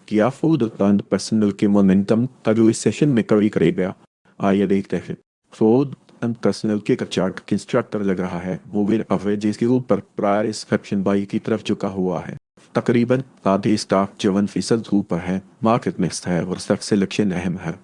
क्या food and personal के momentum अगले सेशन में कवरी करेगा। आइए देखते हैं। फूड एंड पर्सनल के का चार्ट कंस्ट्रक्टर लग रहा है। मूविंग अवे जिसके ऊपर प्रायर सेक्शन बाई की तरफ झुका हुआ है। तकरीबन आधे स्टॉक 54% ऊपर है। मार्केट मिक्स्ड है और स्टॉक सिलेक्शन अहम है।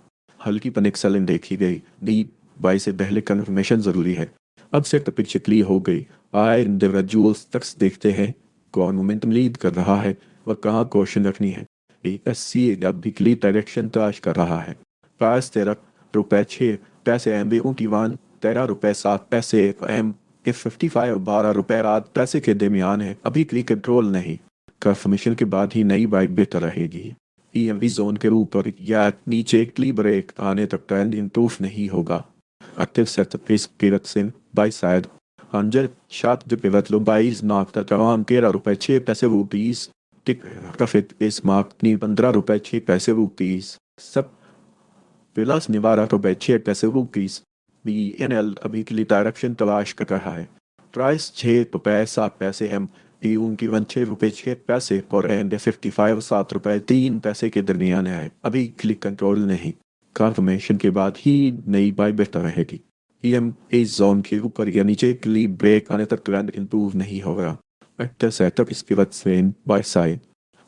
हल्की पनिक सेलिंग देखी गई। डी बाई से पहले कंफर्मेशन जरूरी है। अब से पिक्चर क्लियर हो गई। आए इंडिविजुअल स्टॉक्स देखते हैं कौन मोमेंटम लीड कर रहा है और कहाँ क्वेश्चन रखनी है। BSC अब भी क्लियर डायरेक्शन तलाश कर रहा है। प्राइस 13 रुपए 6 पैसे MB 13 रुपए 7 पैसे एम F55 12 रुपए 8 पैसे के दरमियान है। अभी क्लिक कंट्रोल नहीं। कंफर्मेशन के बाद ही नई बाइक बेहतर रहेगी। EMV जोन के ऊपर या नीचे क्ली ब्रेक आने तक ट्रेंड इंप्रूव नहीं होगा। Active setup is pivots in buy side. 100 shot the pivot low buy is knocked at around 13 रुपए 6 पैसे rupees. Tick profit is marked नी 15 रुपए 6 पैसे rupees. सब प्लस ने 12 रुपए 6 पैसे rupees. BNL अभी के लिए डायरेक्शन तलाश कर रहा है। प्राइस 6 रुपए 7 पैसे एम उनकी 6 रुपए 6 पैसे और एंड 55 7 रुपए 3 पैसे के दरमियान है। अभी क्लिक कंट्रोल नहीं। कंफर्मेशन के बाद ही नई बाई बेहतर रहेगी। EMA जोन के ऊपर या नीचे के लिए ब्रेक आने तक ट्रेंड इंप्रूव नहीं होगा। Active setup is pivot swing by side.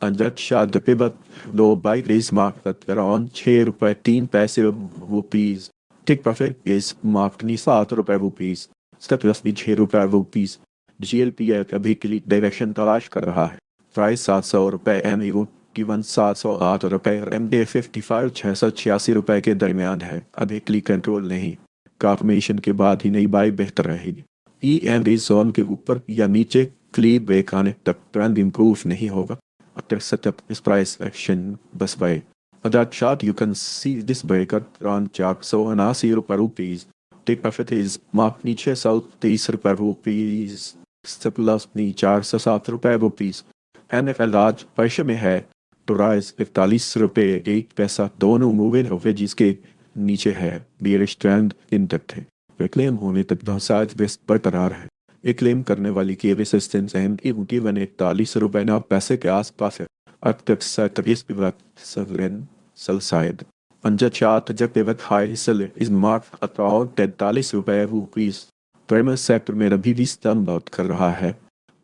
Under shot the pivot low by raise marked at around 6 रुपए 3 पैसे rupees. Take profit is marked नी 7 रुपए rupees. Step loss भी 6 रुपए rupees. GLP अभी के लिए डायरेक्शन तलाश कर रहा है। प्राइस 700 रुपए MA की 708 रुपए और MD 55 686 रुपए के दरमियान है। अभी क्लिक कंट्रोल नहीं। कंफर्मेशन के बाद ही नई बाई बेहतर रहेगी। EMA जोन के ऊपर या नीचे क्लियर ब्रेक आने तक ट्रेंड इंप्रूव नहीं होगा। After setup is price action bus buy. On that chart you can see this break at around 480 रुपए. Take profit is marked नीचे 130 रुपए. Stop loss नी 407 रुपए. NFL आज पैसे में है तो राइस 45 रुपए 1 पैसा दोनों मूविंग एवरेज जिसके नीचे है। बेयरिश ट्रेंड इंटैक्ट है। क्लेम होने तक डाउनसाइड बेस्ट बरकरार है। एक क्लेम करने वाली की रेसिस्टेंस एंड की 41 रुपए 9 पैसे के आसपास है। अब तक 30 सेल साइड अंजर चार्ट जब पेवट हाई सेल इस मार्क अराउंड 43 रुपए। प्राइमरी सेक्टर में अभी भी स्तंभ आउट कर रहा है।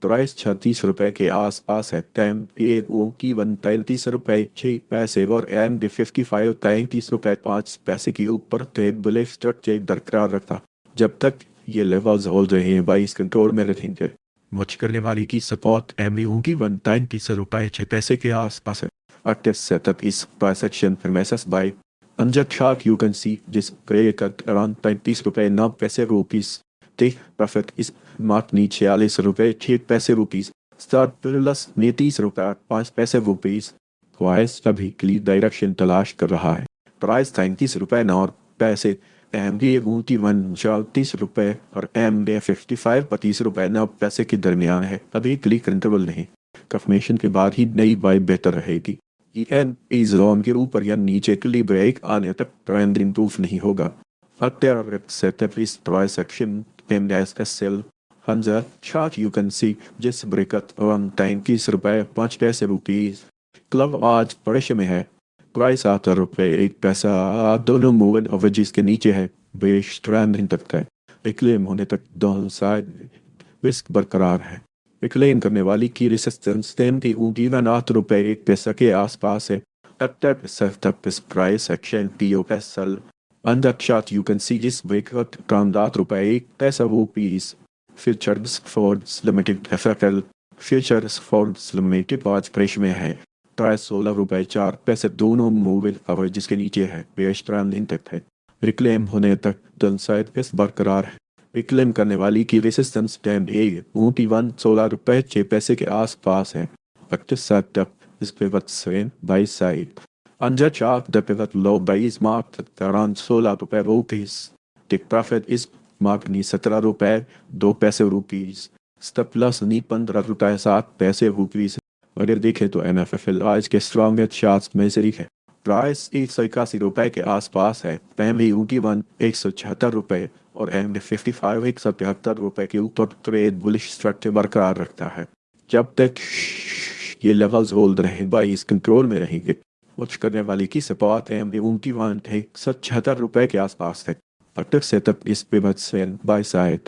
प्राइस 36 रुपए के आसपास है। टाइम की 33 रुपए 6 पैसे और MD 55 33 रुपए 5 पैसे के ऊपर बुलिश स्ट्रक्चर बरकरार रखा। जब तक ये लेवल्स होल्ड रहे हैं बाइस कंट्रोल में रहेंगे। मुझ करने वाली की सपोर्ट MD की 33 रुपए 6 पैसे के आसपास है। Active setup is price action premises by under chart you can see this break at around 33 रुपए 9 पैसे rupees. Take profit is marked नी 46 रुपए 6 पैसे rupees. Start plus नी 30 रुपए 5 पैसे rupees. प्राइस अभी क्लियर डायरेक्शन तलाश कर रहा है। प्राइस 33 रुपए 9 पैसे MD 34 रुपए और MD 55 32 रुपए 9 पैसे के दरमियान है। अभी क्लिक इंटरवल नहीं। कंफर्मेशन के बाद ही नई बाई बेहतर रहेगी। EMA जोन के ऊपर या नीचे क्लियर ब्रेक आने तक ट्रेंड इंप्रूव नहीं होगा। Active setup is price action MSL 100 chart you can see जिस ब्रेक around 33 रुपए 5 पैसे rupees. क्लब आज प्रेशर में है। प्राइस 8 रुपए 1 पैसा दोनों मूविंग एवरेज के नीचे है। बेश ट्रेंड इन तक है। क्लेम होने तक डाउन साइड रिस्क बरकरार है। क्लेम करने वाली की रेसिस्टेंस 8 रुपए 1 पैसा के आसपास है। Active setup is price action POSL. Under chart you can see this break at around 8 रुपए 1 पैसा rupees. Futures Fords Limited FFL Futures Fords Limited आज प्रेशर में है। प्राइस 16 रुपए 4 पैसे दोनों मूविंग एवरेज जिसके नीचे है। बेश ट्रेंड इंटैक्ट है। रिक्लेम होने तक डाउनसाइड रिस्क बरकरार है। रिक्लेम करने वाली की रेसिस्टेंस 16 रुपए 6 पैसे के आसपास है। Active setup is pivot swing by side. Under chart the pivot low by is marked at around 16 रुपए rupees. Take profit is marked नी 17 रुपए 2 पैसे rupees. Stop loss नी 15 रुपए 7 पैसे rupees. अगर देखें तो NFL आज के स्ट्रॉन्गेस्ट चार्ट्स में से है। प्राइस 181 रुपए के आसपास है। MD 176 रुपए और MD 55 173 रुपए के ऊपर ट्रेड बुलिश स्ट्रक्चर बरकरार रखता है। जब तक तक ये लेवल्स होल्ड रहे बाइस कंट्रोल में रहेंगे। वॉच करने वाले की सपोर्ट उनकी वन है ₹76 के आसपास है। After setup is pivot sell by side.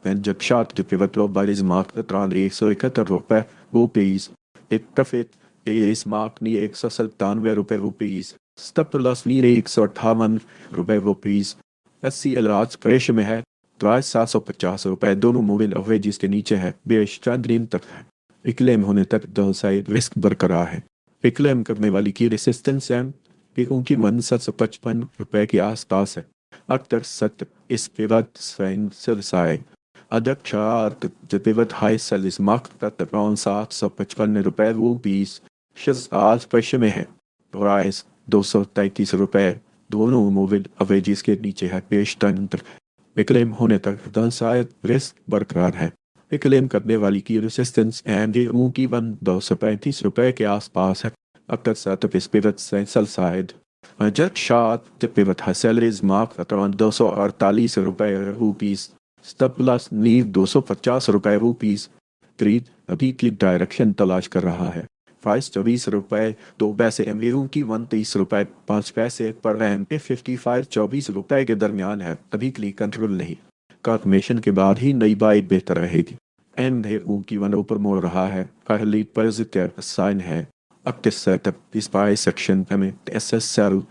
When the chart to pivot low by is marked around ₹171 rupees. It profit is marked near ₹197 rupees. Stop loss near ₹158 SCL आज pressure में है। Price ₹750 दोनों moving averages के नीचे है। बेश चंद दिन तक है। रिक्लेम होने तक डाउनसाइड रिस्क बरकरार है। रिक्लेम करने वाली की रेसिस्टेंस है कि उनकी मन ₹755 के आसपास है। After set is pivot swing to the side. Other chart the pivot high sell is marked at around ₹755 शेष आज प्रेशर में है। प्राइस ₹233 दोनों मूविंग एवरेजेस के नीचे है। पेश टर्न तक रिक्लेम होने तक डाउनसाइड रिस्क बरकरार है। रिक्लेम करने वाली की रेसिस्टेंस एंड उनकी वन ₹235 के आसपास है। After setup is pivot sell side. Just shot the pivot high salaries marked at around ₹248 stop loss नीव ₹250 ट्रेड अभी क्लिक डायरेक्शन तलाश कर रहा है। प्राइस ₹24.02 एमवीयू की ₹29.05 पर रैम पे ₹55.24 के दरमियान है। अभी क्लिक कंट्रोल नहीं। कन्फर्मेशन के बाद ही नई बाई बेहतर रहेगी। एंड की वन ऊपर मोड़ रहा है। पहली पॉजिटिव साइन है। Up this setup, this buy section, SSL.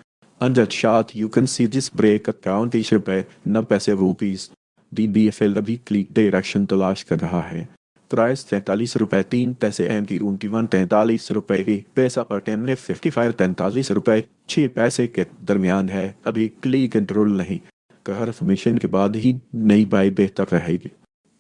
Under chart, you can see this break at around ₹90 DBFL अभी क्लिक डायरेक्शन तलाश कर रहा है। प्राइस ₹43.03 एम की उनकी ₹43 पैसा पर टेन ने ₹55.43 के दरमियान है। अभी क्लिक कंट्रोल नहीं। कन्फर्मेशन के बाद ही नई बाई बेहतर रहेगी।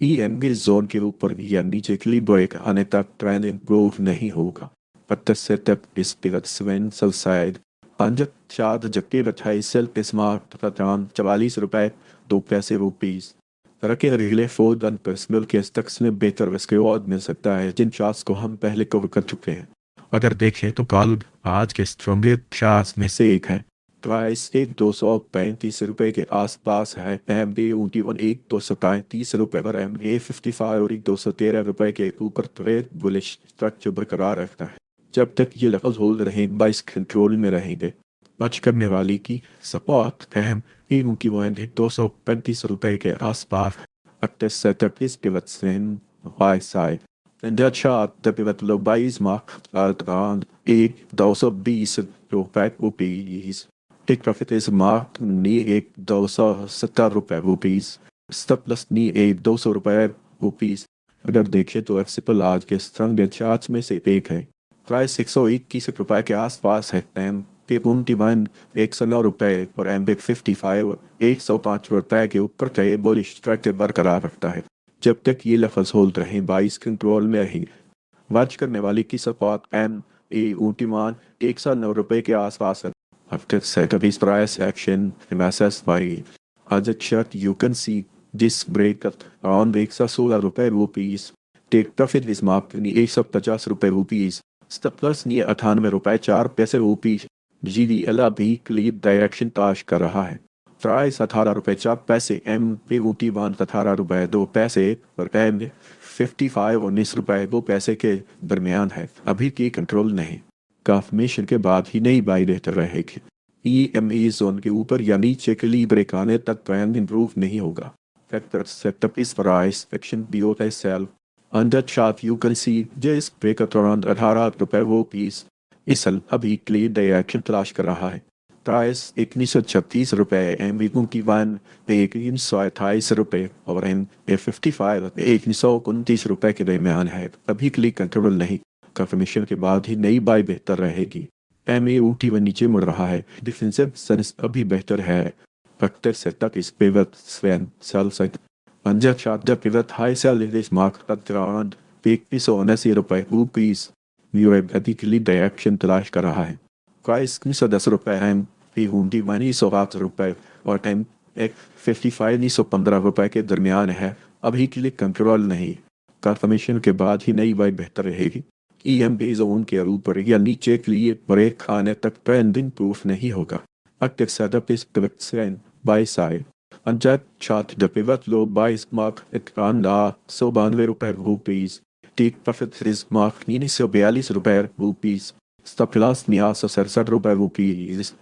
EMB जोन के ऊपर या नीचे क्लिक ब्रेक आने तक ट्रेंड इंप्रूव नहीं होगा। But the setup is pivot swing sell side. Under chart the pivot high sell is marked at around ₹44.02 तरह के रिले फोर्ड एंड पर्सनल के स्टॉक्स में बेहतर रिस्क रिवॉर्ड मिल सकता है जिन चार्ट्स को हम पहले कवर कर चुके हैं। अगर देखें तो कल आज के स्ट्रॉन्गेस्ट चार्ट्स में से एक है। प्राइस ₹235 के आसपास है। एमडी उनकी ₹237 पर एमडी 55 और ₹213 के ऊपर ट्रेड बुलिश स्ट्रक्चर बरकरार रखता है। जब तक ये लेवल्स होल्ड रहें बाइस कंट्रोल में रहेंगे। बच करने वाली की सपोर्ट अहम उनकी ₹235 के आसपास। After setup is pivot swing by side. In that chart, the pivot low buy is marked at around ₹220. Take profit is marked near ₹270. Stop loss near ₹200. अगर देखें तो एफसीपल आज के स्ट्रॉन्ग चार्ट्स में से एक है। प्राइस ₹121 के आसपास है। पे वन ₹109 और एमबिक 55 ₹105 के ऊपर का बुलिश स्ट्रक्चर बरकरार रखता है। जब तक ये लेवल्स होल्ड रहे बाइस कंट्रोल में रहेंगे। वॉच करने वाली की सपोर्ट ऊंटी मान ₹109 के आसपास है। After setup is price action assessed by other chart, you can see this break at around ₹116. Take profit is marked in ₹150. Stop loss near ₹98.04. GDL अभी क्लिप डायरेक्शन तलाश कर रहा है। प्राइस ₹18.04 एम पे ऊटी वन ₹18.02 और एम ₹55.19 के दरमियान है। अभी की कंट्रोल नहीं। कन्फर्मेशन के बाद ही नई बाई बेहतर रहेगी। EME जोन के ऊपर या नीचे क्लिप ब्रेक आने तक ट्रेंड इंप्रूव नहीं होगा। Factor setup is price action below the sell. Under chart you can see this break at around ₹18. इस साल अभी क्लियर डायरेक्शन तलाश कर रहा है। प्राइस ₹136 एम की वन पे ₹128 और एम पे 55 ₹129 के दरमियान है। अभी क्लिक कंट्रोल नहीं। कंफर्मेशन के बाद ही नई बाई बेहतर रहेगी। MAUT व नीचे मुड़ रहा है। डिफेंसिव सेंस अभी बेहतर है। फैक्टर सेटअप इस pivot swing sell side under chart the pivot high sell is mark at around ₹179 अभी क्लिक डायरेक्शन तलाश कर रहा है। प्राइस ₹910 एम पी हुंडी ₹908 और एम ₹55 के दरमियान है। अभी क्लिक कंट्रोल नहीं। कंफर्मेशन के बाद ही नई बाई बेहतर रहेगी। EMB जोन के ऊपर या नीचे क्लियर ब्रेक आने तक ट्रेंड इंप्रूव नहीं होगा। Active setup is pivot swing by side. On that chart, the pivot low buy is marked at around ₹92. Take profit series mark 942 रुपए रुपीज, स्टॉप लॉस 967 रुपए रुपीज।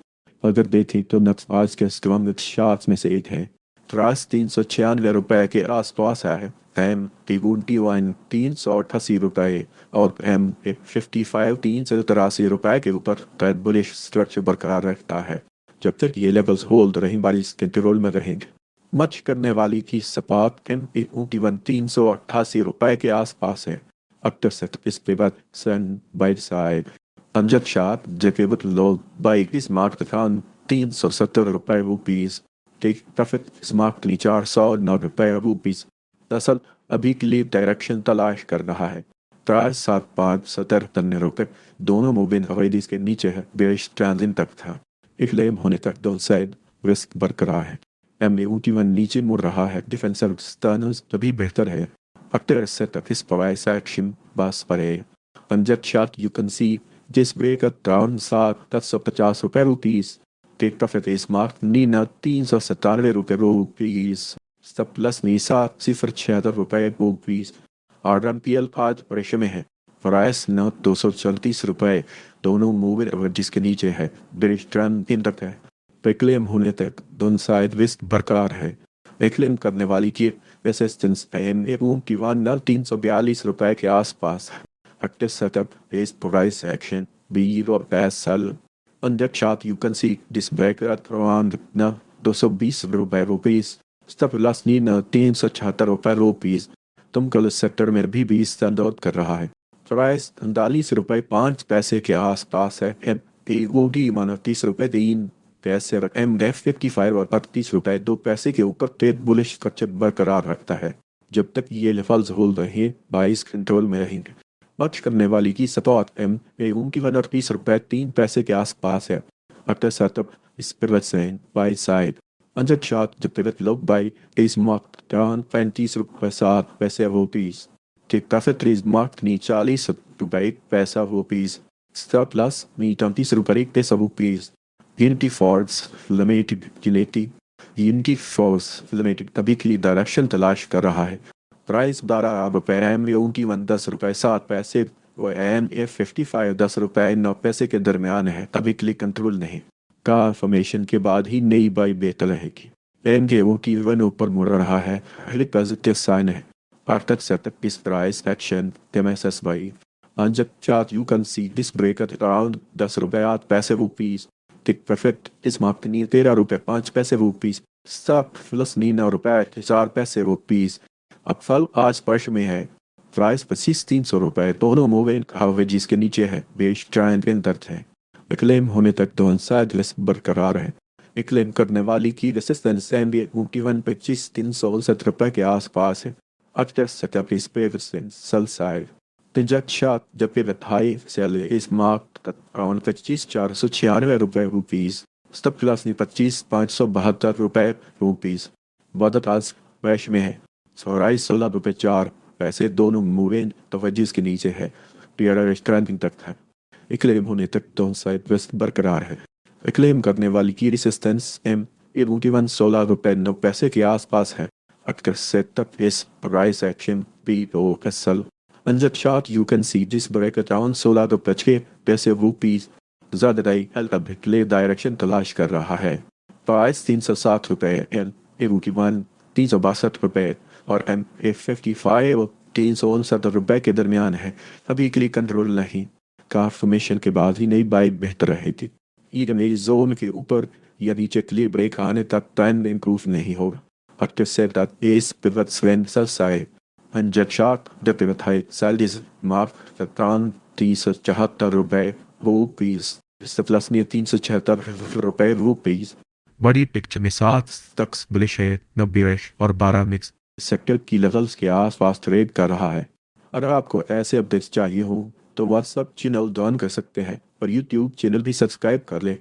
अगर देखें तो नक्स आज के स्ट्रॉन्ग शॉट्स में से एक है। प्राइस 396 रुपए के आसपास है। एम T21 388 रुपए और एम 55 383 रुपए के ऊपर बुलिश स्ट्रक्चर बरकरार रखता है। जब तक ये लेवल्स होल्ड रही बारिश कंट्रोल में रहेंगे। मच करने वाली की सपाट एम 388 रुपए के आसपास है। अक्टर से इस पे बाद सन बाइट साइड अमजद शाह जकेबत लो बाई इस मार्क खान 370 रुपए रुपीज। टेक प्रॉफिट इस मार्क 409 रुपए रुपीज। दरअसल अभी के लिए डायरेक्शन तलाश कर रहा है। प्राइस 7570 रुपए दोनों मूविंग हवाईदीज के नीचे है। बेरिश ट्रांजिट तक था। इक्लेम होने तक दोनों साइड रिस्क बरकरार है। MA21 नीचे मुड़ रहा है। डिफेंसिव स्टर्नल्स तभी बेहतर है। अक्टर सेटअप इस प्राइस एक्शन बस पर है। पंजब शार्ट यू कैन सी जिस ब्रेक डाउन 750 रुपए रुपीज। टेक प्रॉफिट इस मार्क 397 रुपए रुपीज। सब प्लस 776 रुपए रुपीज। RMPL आज प्रेशर में है। प्राइस 234 रुपए दोनों मूविंग एवरेज के नीचे है। ब्रिटिश ट्रेंड इन तक है। क्लेम होने तक दोनों साइड रिस्क बरकरार है। क्लेम करने वाली की रेसिस्टेंस MA21 342 रुपए के आसपास है। एक्टिव सेटअप इस प्राइस एक्शन बी और पैसल under chart you can see this break at around 220 रुपए रुपीज। स्टॉप लॉस 376 रुपए रुपीज। तुम कल सेक्टर में भी स्टैंड आउट कर रहा है। प्राइस 39 रुपए 5 पैसे के आसपास है। MA21 30 रुपए 3 पैसे और MF55 और 38 रुपए 2 पैसे के ऊपर ट्रेड बुलिश स्ट्रक्चर बरकरार रखता है। जब तक ये लेवल्स होल्ड रहे बाइस कंट्रोल में रहेंगे। मच करने वाली की सपोर्ट MA21 30 रुपए 3 पैसे के आसपास है। अक्टर सेटअप इस पिवट से बाई साइड अंडर चार्ट जब पिवट लो बाई इस मार्क डाउन 35 रुपए 7 पैसे रुपीज। टेक प्रॉफिट इस मार्क 40 रुपए पैसा रुपीज। स्टॉप लॉस 30 रुपए 1 rupees. Unity force unity force limited तभी की डायरेक्शन तलाश कर रहा है। प्राइस 12 रुपए MA21 10 रुपए 7 पैसे और MA55 10 रुपए 9 पैसे के दरमियान है। तभी के लिए कंट्रोल नहीं का फॉर्मेशन के बाद ही नई बाई बेहतर रहेगी। MA21 ऊपर मुड़ रहा है। पॉजिटिव साइन है। आफ्टर सेटअप इस प्राइस एक्शन MSS बाई अंजक chart you can see this break at around 10 रुपए 8 पैसे रुपीज। टिक परफेक्ट इस मार्क 13 रुपए 5 पैसे रुपीज। स्टॉप प्लस 9 रुपए 4 पैसे रुपीज। अब फल आज स्पर्श में है। प्राइस 25-300 रुपए दोनों मूविंग एवरेज के नीचे है। बेस ट्रायंगल के अंदर है। क्लेम होने तक दोनों साइड रिस्क बरकरार है। क्लेम करने वाली की रेसिस्टेंस MA21 25-367 रुपए के आसपास है। अक्टर सेटअप इस पे सेल साइड तिजक शार्ट जब पे हाई सेल इस मार्क अराउंड 25-496 रुपए रुपीज। स्टॉप क्लास ने 25-572 रुपए रुपीज। बदत आज वैश में है। सोराई 16 रुपए 4 पैसे दोनों मूविंग तवज्जो के नीचे है। टीआरआर रेस्टोरेंट तक है। क्लेम होने तक दोनों साइड रिस्क बरकरार है। क्लेम करने वाली की रेसिस्टेंस MA21 16 रुपए 9 पैसे के आसपास है। अक्टर सेटअप इस प्राइस एक्शन बी ओ एसल अंजक chart you can see this break around 16 रुपए 6 पैसे रुपीज। ज़्यादाई क्लियर डायरेक्शन तलाश कर रहा है। प्राइस 307 रुपए MA21 362 रुपए और MA55 और 359 रुपए के दरमियान है। अभी के लिए कंट्रोल नहीं का फॉर्मेशन के बाद ही नई बाई बेहतर रहेगी। ये जोन के ऊपर या नीचे क्लियर ब्रेक आने तक ट्रेंड इंप्रूव नहीं होगा। अक्टर सेट दैट इस पिवट स्वेन सेल साइड अंजक chart the pivot high sell is mark 374 रुपए रुपीज। प्लस 376 रुपए रुपीज। बड़ी पिक्चर में 7 स्टॉक्स बुलिश है 90 और 12 मिक्स सेक्टर की लेवल्स के आसपास ट्रेड कर रहा है। अगर आपको ऐसे अपडेट्स चाहिए हो तो व्हाट्सएप चैनल ज्वाइन कर सकते हैं और यूट्यूब चैनल भी सब्सक्राइब कर ले।